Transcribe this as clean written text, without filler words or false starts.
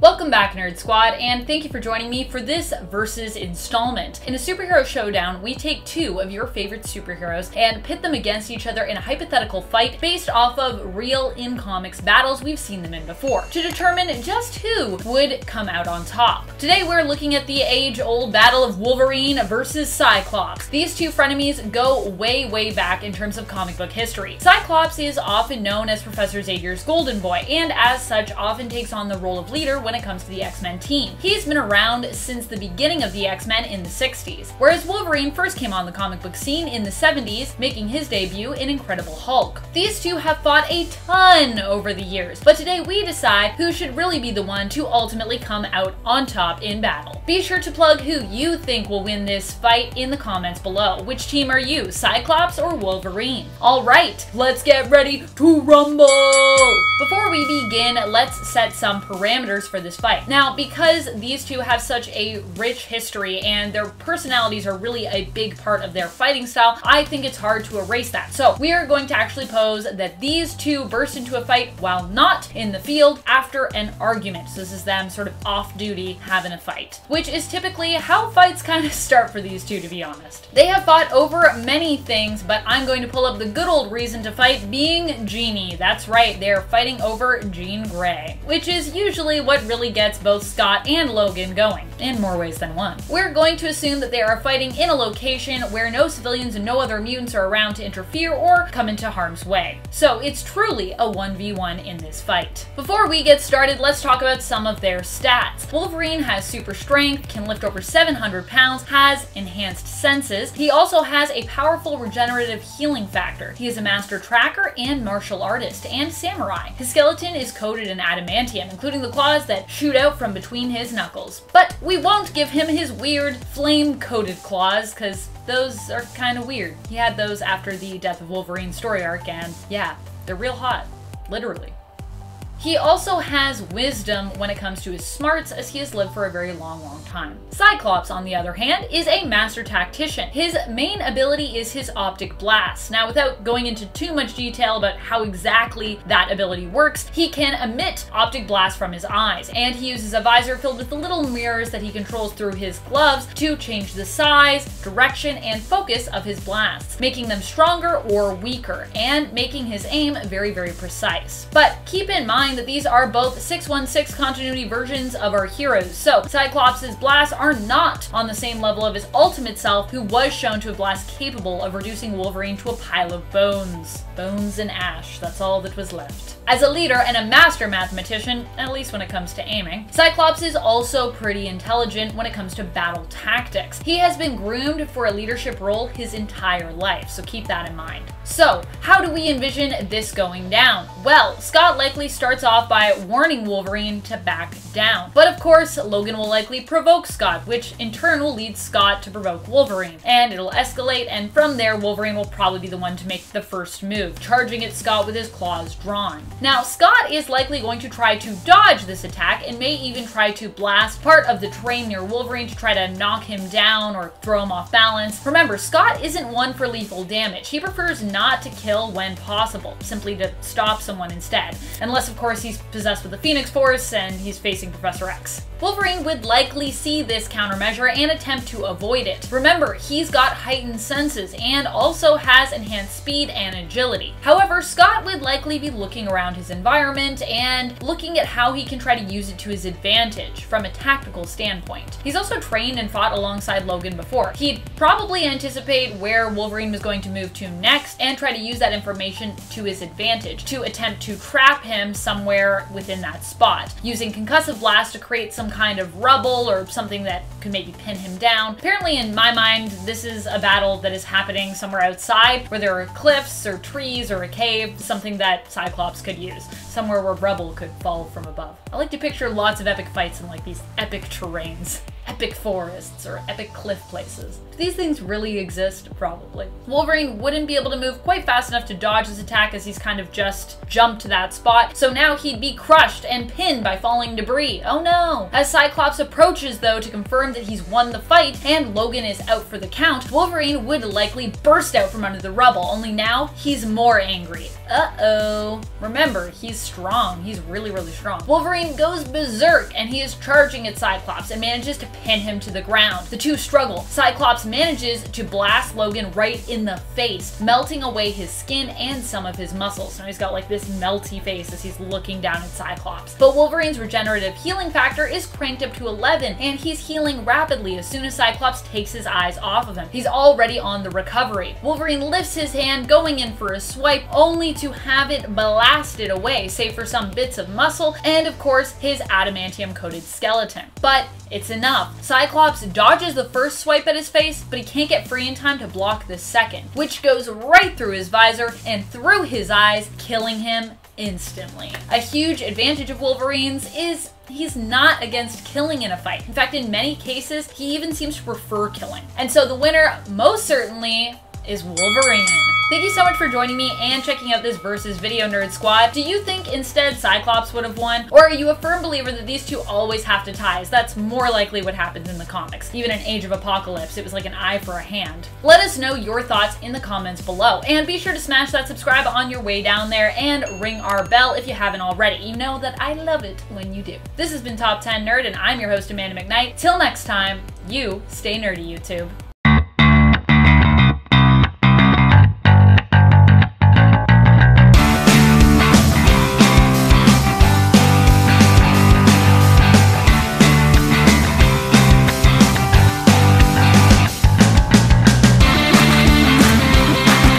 Welcome back, Nerd Squad, and thank you for joining me for this Versus installment. In a superhero showdown, we take two of your favorite superheroes and pit them against each other in a hypothetical fight based off of real in-comics battles we've seen them in before, to determine just who would come out on top. Today we're looking at the age-old battle of Wolverine versus Cyclops. These two frenemies go way back in terms of comic book history. Cyclops is often known as Professor Xavier's golden boy, and as such often takes on the role of leader when it comes to the X-Men team. He's been around since the beginning of the X-Men in the 60s, whereas Wolverine first came on the comic book scene in the 70s, making his debut in Incredible Hulk. These two have fought a ton over the years, but today we decide who should really be the one to ultimately come out on top in battle. Be sure to plug who you think will win this fight in the comments below. Which team are you, Cyclops or Wolverine? Alright, let's get ready to rumble! Before we begin, let's set some parameters for this fight. Now, because these two have such a rich history and their personalities are really a big part of their fighting style, I think it's hard to erase that. So we are going to actually pose that these two burst into a fight while not in the field after an argument. So this is them sort of off-duty having a fight, which is typically how fights kind of start for these two, to be honest. They have fought over many things, but I'm going to pull up the good old reason to fight, being Jeannie. That's right, they're fighting over Jean Grey, which is usually what really gets both Scott and Logan going, in more ways than one. We're going to assume that they are fighting in a location where no civilians and no other mutants are around to interfere or come into harm's way. So it's truly a 1v1 in this fight. Before we get started, let's talk about some of their stats. Wolverine has super strength, can lift over 700 pounds, has enhanced senses. He also has a powerful regenerative healing factor. He is a master tracker and martial artist, and samurai. His skeleton is coated in adamantium, including the claws that shoot out from between his knuckles. But we won't give him his weird flame-coated claws, because those are kind of weird. He had those after the Death of Wolverine story arc, and yeah, they're real hot. Literally. He also has wisdom when it comes to his smarts, as he has lived for a very long time. Cyclops, on the other hand, is a master tactician. His main ability is his optic blast. Now, without going into too much detail about how exactly that ability works, he can emit optic blasts from his eyes, and he uses a visor filled with the little mirrors that he controls through his gloves to change the size, direction, and focus of his blasts, making them stronger or weaker, and making his aim very precise. But keep in mind that these are both 616 continuity versions of our heroes, so Cyclops' blasts are not on the same level of his ultimate self, who was shown to have blasts capable of reducing Wolverine to a pile of bones. Bones and ash, that's all that was left. As a leader and a master mathematician, at least when it comes to aiming, Cyclops is also pretty intelligent when it comes to battle tactics. He has been groomed for a leadership role his entire life, so keep that in mind. So, how do we envision this going down? Well, Scott likely starts off by warning Wolverine to back down. But of course, Logan will likely provoke Scott, which in turn will lead Scott to provoke Wolverine. And it'll escalate, and from there, Wolverine will probably be the one to make the first move, charging at Scott with his claws drawn. Now, Scott is likely going to try to dodge this attack, and may even try to blast part of the terrain near Wolverine to try to knock him down or throw him off balance. Remember, Scott isn't one for lethal damage. He prefers not to kill when possible, simply to stop someone instead. Unless, of course, he's possessed with the Phoenix Force and he's facing Professor X. Wolverine would likely see this countermeasure and attempt to avoid it. Remember, he's got heightened senses and also has enhanced speed and agility. However, Scott would likely be looking around his environment and looking at how he can try to use it to his advantage from a tactical standpoint. He's also trained and fought alongside Logan before. He'd probably anticipate where Wolverine was going to move to next and try to use that information to his advantage to attempt to trap him somewhere within that spot, using concussive blast to create some kind of rubble or something that could maybe pin him down. Apparently, in my mind, this is a battle that is happening somewhere outside where there are cliffs or trees or a cave, something that Cyclops could use, somewhere where rubble could fall from above. I like to picture lots of epic fights in like these epic terrains. epic forests or epic cliff places. Do these things really exist? Probably. Wolverine wouldn't be able to move quite fast enough to dodge his attack as he's kind of just jumped to that spot, so now he'd be crushed and pinned by falling debris. Oh no! As Cyclops approaches though to confirm that he's won the fight and Logan is out for the count, Wolverine would likely burst out from under the rubble, only now he's more angry. Uh-oh. Remember, he's strong. He's really, really strong. Wolverine goes berserk and he is charging at Cyclops and manages to pin him to the ground. The two struggle. Cyclops manages to blast Logan right in the face, melting away his skin and some of his muscles. Now he's got like this melty face as he's looking down at Cyclops. But Wolverine's regenerative healing factor is cranked up to 11 and he's healing rapidly as soon as Cyclops takes his eyes off of him. He's already on the recovery. Wolverine lifts his hand, going in for a swipe, only to have it blasted away, save for some bits of muscle and of course his adamantium coated skeleton. But it's enough. Cyclops dodges the first swipe at his face, but he can't get free in time to block the second, which goes right through his visor and through his eyes, killing him instantly. A huge advantage of Wolverine's is he's not against killing in a fight. In fact, in many cases, he even seems to prefer killing. And so the winner, most certainly, is Wolverine. Thank you so much for joining me and checking out this Versus video, Nerd Squad. Do you think instead Cyclops would have won? Or are you a firm believer that these two always have to tie, as that's more likely what happens in the comics? Even in Age of Apocalypse, it was like an eye for a hand. Let us know your thoughts in the comments below. And be sure to smash that subscribe on your way down there and ring our bell if you haven't already. You know that I love it when you do. This has been Top 10 Nerd, and I'm your host, Amanda McKnight. Till next time, you stay nerdy, YouTube.